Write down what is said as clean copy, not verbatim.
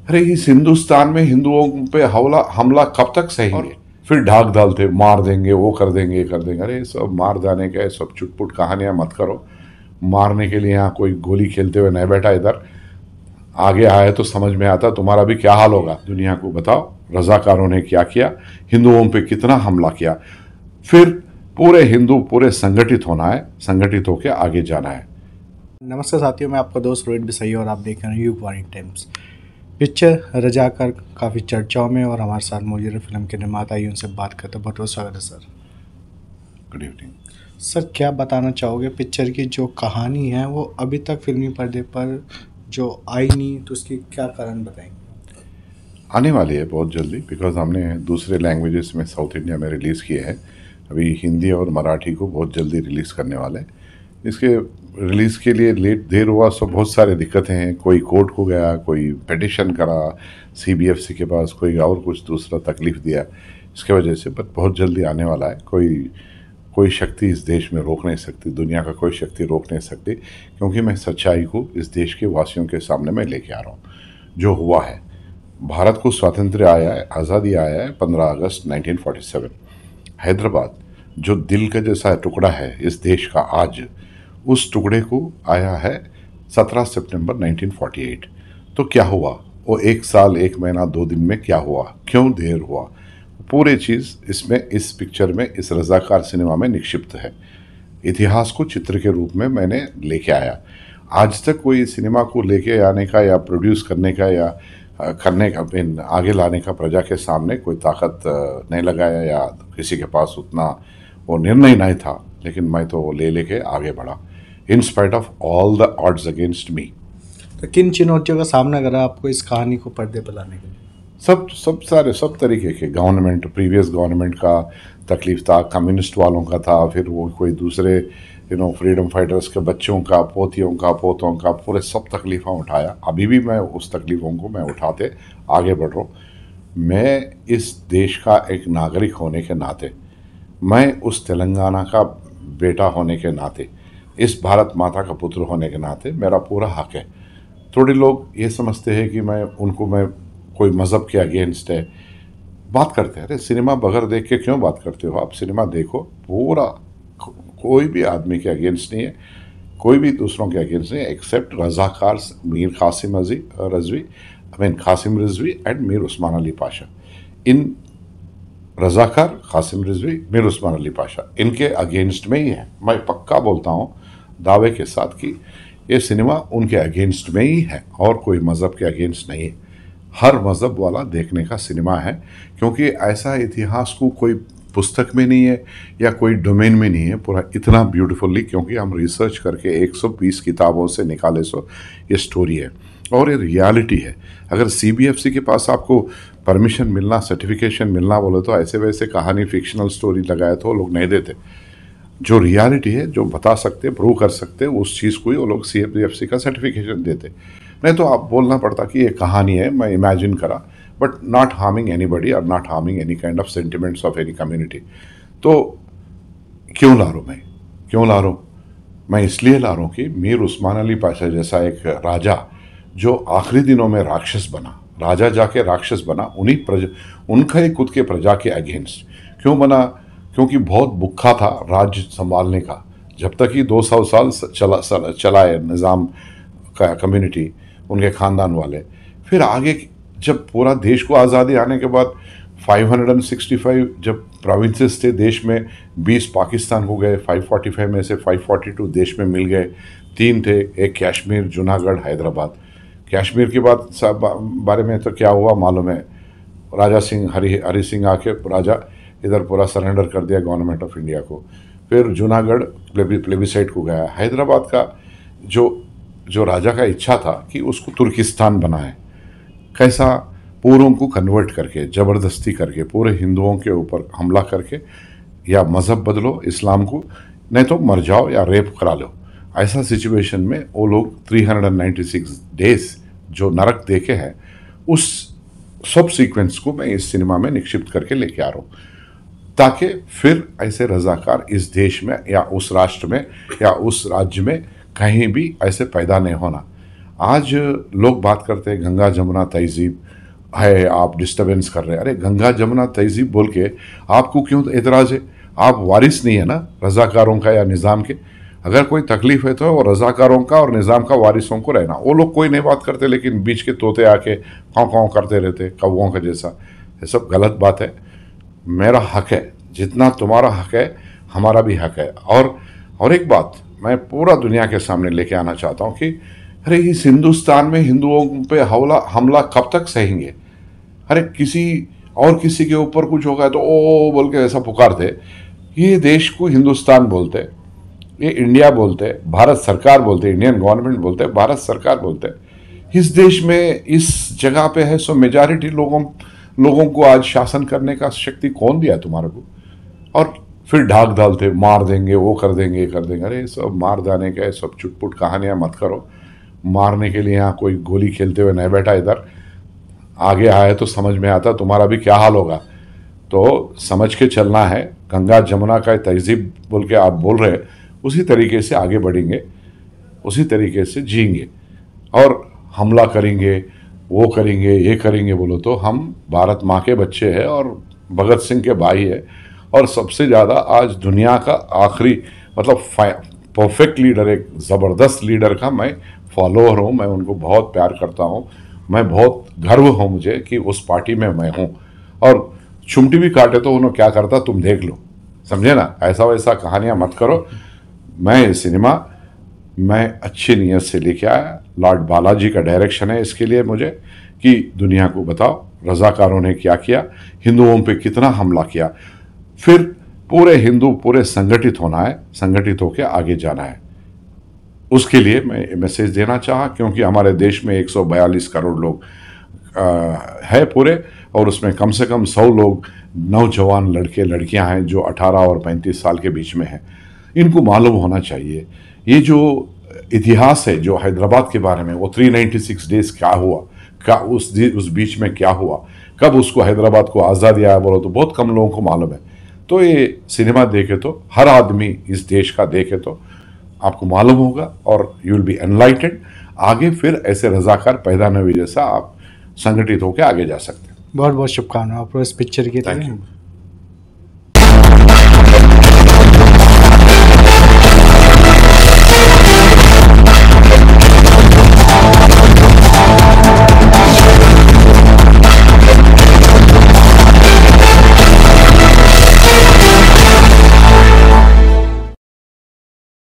अरे इस हिंदुस्तान में हिंदुओं पे हमला हमला कब तक सहेंगे? फिर ढाक डालते, मार देंगे, वो कर देंगे, ये कर देंगे। अरे सब मार जाने का है, सब चुटपुट कहानियां मत करो। मारने के लिए यहाँ कोई गोली खेलते हुए नहीं बैठा इधर। आगे आए तो समझ में आता तुम्हारा भी क्या हाल होगा। दुनिया को बताओ रजाकारों ने क्या किया, हिंदुओं पे कितना हमला किया। फिर पूरे हिंदू पूरे संगठित होना है, संगठित होकर आगे जाना है। नमस्कार साथियों, मैं आपका दोस्त रोहित बिसई और आप देख रहे हैं युग वाणी टाइम्स। पिक्चर रजाकार काफ़ी चर्चाओं में और हमारे साथ मौजूद है फिल्म के निर्माता, आइए उनसे बात करते हैं। बहुत बहुत स्वागत है सर। गुड इवनिंग सर, क्या बताना चाहोगे पिक्चर की जो कहानी है वो अभी तक फिल्मी पर्दे पर जो आई नहीं, तो उसकी क्या कारण बताएंगे? आने वाली है बहुत जल्दी, बिकॉज हमने दूसरे लैंग्वेजेस में साउथ इंडिया में रिलीज़ किए हैं। अभी हिंदी और मराठी को बहुत जल्दी रिलीज़ करने वाले हैं। इसके रिलीज़ के लिए लेट देर हुआ, सब बहुत सारे दिक्कतें हैं। कोई कोर्ट को गया, कोई पिटिशन करा सीबीएफसी के पास, कोई और कुछ दूसरा तकलीफ़ दिया, इसके वजह से। बट बहुत जल्दी आने वाला है। कोई शक्ति इस देश में रोक नहीं सकती, दुनिया का कोई शक्ति रोक नहीं सकती, क्योंकि मैं सच्चाई को इस देश के वासियों के सामने मैं लेके आ रहा हूँ। जो हुआ है, भारत को स्वातंत्र्य आया है, आज़ादी आया है 15 अगस्त 1947। हैदराबाद जो दिल का जैसा टुकड़ा है इस देश का आज, उस टुकड़े को आया है 17 सितंबर 1948। तो क्या हुआ वो 1 साल 1 महीना 2 दिन में क्या हुआ, क्यों देर हुआ, पूरी चीज़ इसमें, इस पिक्चर में, इस रजाकार सिनेमा में निक्षिप्त है। इतिहास को चित्र के रूप में मैंने लेके आया। आज तक कोई सिनेमा को लेके आने का या प्रोड्यूस करने का या करने का, आगे लाने का प्रजा के सामने कोई ताकत नहीं लगाया, या किसी के पास उतना वो निर्णय नहीं था। लेकिन मैं तो ले लेके आगे बढ़ा, in spite of all the odds against me. तो किन चुनौतियों का सामना करा आपको इस कहानी को पर्दे पर लाने के लिए? सब तरीके के गवर्नमेंट, प्रीवियस गवर्नमेंट का तकलीफ था, कम्युनिस्ट वालों का था, फिर वो कोई दूसरे फ्रीडम फाइटर्स के बच्चों का, पोतियों का, पोतों का, पूरे सब तकलीफ़ें उठाया। अभी भी मैं उस तकलीफ़ों को मैं उठाते आगे बढ़ रहा हूँ। मैं इस देश का एक नागरिक होने के नाते, मैं उस तेलंगाना का बेटा होने के नाते, इस भारत माता का पुत्र होने के नाते मेरा पूरा हक है। थोड़े लोग ये समझते हैं कि मैं कोई मज़हब के अगेंस्ट है बात करते हैं। अरे सिनेमा बगैर देख के क्यों बात करते हो? आप सिनेमा देखो पूरा, कोई भी आदमी के अगेंस्ट नहीं है, कोई भी दूसरों के अगेंस्ट नहीं है, एक्सेप्ट रजाकार मीर कासिम रिजवी एंड मीर उस्मान अली पाशा। इन रजाकार, कासिम रिजवी, मीर उस्मान अली पाशा, इनके अगेंस्ट में ही है। मैं पक्का बोलता हूँ दावे के साथ कि ये सिनेमा उनके अगेंस्ट में ही है और कोई मज़हब के अगेंस्ट नहीं है। हर मज़हब वाला देखने का सिनेमा है, क्योंकि ऐसा इतिहास को कोई पुस्तक में नहीं है या कोई डोमेन में नहीं है पूरा इतना ब्यूटीफुली, क्योंकि हम रिसर्च करके 120 किताबों से निकाले सो ये स्टोरी है और ये रियलिटी है। अगर सीबीएफसी के पास आपको परमिशन मिलना, सर्टिफिकेशन मिलना बोले तो ऐसे वैसे कहानी, फिक्शनल स्टोरी लगाए तो लोग नहीं देते। जो रियलिटी है, जो बता सकते, प्रूव कर सकते, उस चीज़ को ही वो लोग सीबीएफसी का सर्टिफिकेशन देते। नहीं तो आप बोलना पड़ता कि ये कहानी है, मैं इमेजिन करा, बट नॉट हार्मिंग एनीबडी और not harming any kind of sentiments of any community. तो क्यों ला रहा हूँ क्यों ला रहा हूँ? मैं इसलिए ला रहा हूँ कि मीर उस्मान अली पाशा जैसा एक राजा जो आखिरी दिनों में राक्षस बना, राजा जाके राक्षस बना, उनका ही खुद के प्रजा के अगेंस्ट क्यों बना? क्योंकि बहुत भूखा था राज्य संभालने का। जब तक ही 200 साल चलाए निज़ाम का कम्युनिटी, उनके ख़ानदान वाले। फिर आगे जब पूरा देश को आज़ादी आने के बाद 565 जब प्रोविंसेस थे देश में, 20 पाकिस्तान को गए, 545 में से 542 देश में मिल गए। 3 थे, एक कश्मीर, जूनागढ़, हैदराबाद। कश्मीर की बारे में तो क्या हुआ मालूम है, राजा सिंह, हरि सिंह आके राजा इधर पूरा सरेंडर कर दिया गवर्नमेंट ऑफ इंडिया को। फिर जूनागढ़ प्लेबिसाइट को गया। हैदराबाद का जो राजा का इच्छा था कि उसको तुर्किस्तान बनाए, कैसा पूरों को कन्वर्ट करके, ज़बरदस्ती करके, पूरे हिंदुओं के ऊपर हमला करके, या मज़हब बदलो इस्लाम को, नहीं तो मर जाओ या रेप करा लो। ऐसा सिचुएशन में वो लोग 396 डेज जो नरक देखे हैं, उस सब सीक्वेंस को मैं इस सिनेमा में निक्षिप्त करके लेके आ रहा हूँ, ताकि फिर ऐसे रजाकार इस देश में या उस राष्ट्र में या उस राज्य में कहीं भी ऐसे पैदा नहीं होना। आज लोग बात करते हैं गंगा जमुना तहजीब है, आप डिस्टरबेंस कर रहे हैं। अरे गंगा जमुना तहजीब बोल के आपको क्यों एतराज़ है? आप वारिस नहीं है ना रज़ाकारों का या निज़ाम के। अगर कोई तकलीफ है तो वो रज़ाकारों का और निज़ाम का वारिसों को रहना। वो लोग कोई नहीं बात करते, लेकिन बीच के तोते आके काँव काँव करते रहते कौवों का जैसा। ये सब गलत बात है। मेरा हक है, जितना तुम्हारा हक है हमारा भी हक है। और एक बात मैं पूरा दुनिया के सामने लेके आना चाहता हूँ कि अरे इस हिंदुस्तान में हिंदुओं पे हमला कब तक सहेंगे? अरे किसी के ऊपर कुछ होगा तो ओ बोल के ऐसा पुकारते। ये देश को हिंदुस्तान बोलते, ये इंडिया बोलते, भारत सरकार बोलते, इंडियन गवर्नमेंट बोलते, भारत सरकार बोलते। इस देश में इस जगह पे है सो मेजॉरिटी लोगों को आज शासन करने का शक्ति कौन दिया तुम्हारे को? और फिर ढाक डालते, मार देंगे, वो कर देंगे, ये कर देंगे। अरे सब मार दाने का सब चुटपुट कहानियां मत करो। मारने के लिए यहाँ कोई गोली खेलते हुए नहीं बैठा। इधर आगे आए तो समझ में आता तुम्हारा भी क्या हाल होगा। तो समझ के चलना है। गंगा जमुना का तहजीब बोल के आप बोल रहे, उसी तरीके से आगे बढ़ेंगे, उसी तरीके से जिएंगे। और हमला करेंगे, वो करेंगे, ये करेंगे बोलो तो हम भारत माँ के बच्चे हैं और भगत सिंह के भाई है। और सबसे ज़्यादा आज दुनिया का आखिरी मतलब परफेक्ट लीडर, एक ज़बरदस्त लीडर का मैं फॉलोअर हूँ। मैं उनको बहुत प्यार करता हूँ। मैं बहुत गर्व हूँ मुझे कि उस पार्टी में मैं हूँ। और चुमटी भी काटे तो उन्होंने क्या करता तुम देख लो, समझे ना? ऐसा वैसा कहानियाँ मत करो। मैं सिनेमा मैं अच्छी नीयत से लेके आया। लॉर्ड बालाजी का डायरेक्शन है इसके लिए मुझे कि दुनिया को बताओ रज़ाकारों ने क्या किया, हिंदुओं पे कितना हमला किया। फिर पूरे संगठित होना है, संगठित होकर आगे जाना है। उसके लिए मैं मैसेज देना चाहा, क्योंकि हमारे देश में 142 करोड़ लोग है पूरे, और उसमें कम से कम 100 लोग नौजवान लड़के लड़कियां हैं जो 18 और 35 साल के बीच में हैं। इनको मालूम होना चाहिए ये जो इतिहास है जो हैदराबाद के बारे में, वो 396 डेज क्या हुआ, क्या उस बीच में क्या हुआ, कब उसको हैदराबाद को आज़ादी आया बोलो तो बहुत कम लोगों को मालूम है। तो ये सिनेमा देखे तो हर आदमी इस देश का देखे तो आपको मालूम होगा और यू विल बी एनलाइटेड। आगे फिर ऐसे रजाकार पैदा न हुए जैसा आप संगठित होकर आगे जा सकते हैं। बहुत बहुत शुभकामनाएं आपको इस पिक्चर के लिए।